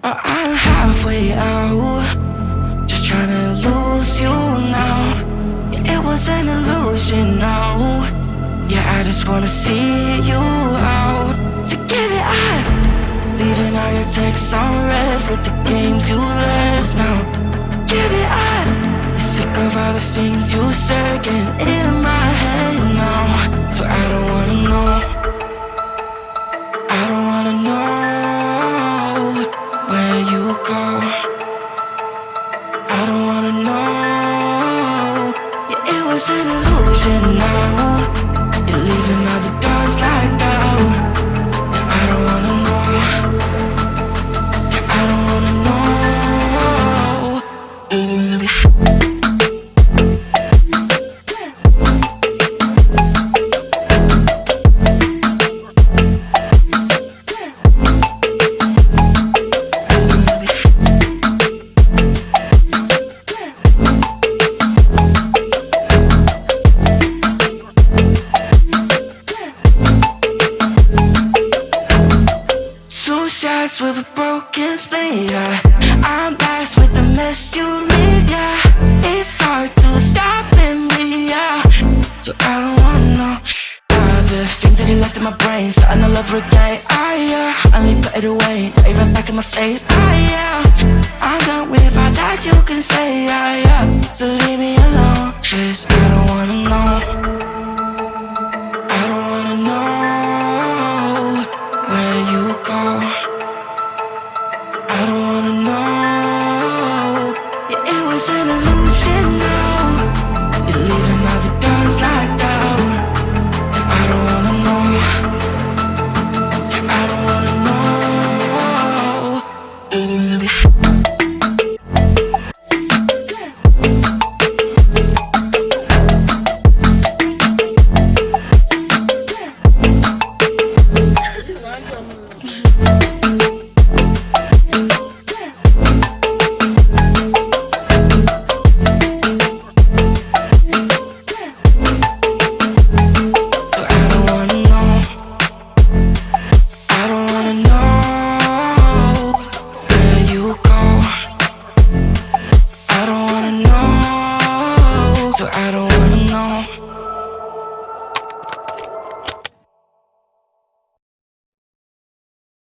I'm halfway out, just trying to lose you now. Yeah, it was an illusion now. Yeah, I just wanna see you out. So give it up, leaving all your texts unread with the games you left now. Give it up, sick of all the things you said getting in my head now. So I don't wanna know, I don't wanna know where you go. I don't wanna know. Yeah, it was an illusion now. You're leaving all the doors locked out. Yeah, I don't wanna know. Yeah, I don't wanna know. Two shots with a broken spleen, yeah. I'm blessed with the mess you leave, yeah. It's hard to stop in me, yeah. So I don't wanna know all the things that you left in my brain, starting all over again, yeah. I only put it away, now you run back in my face, yeah. I'm done with all that you can say, yeah. So leave me alone, 'cause I don't wanna know. I don't wanna know where you go.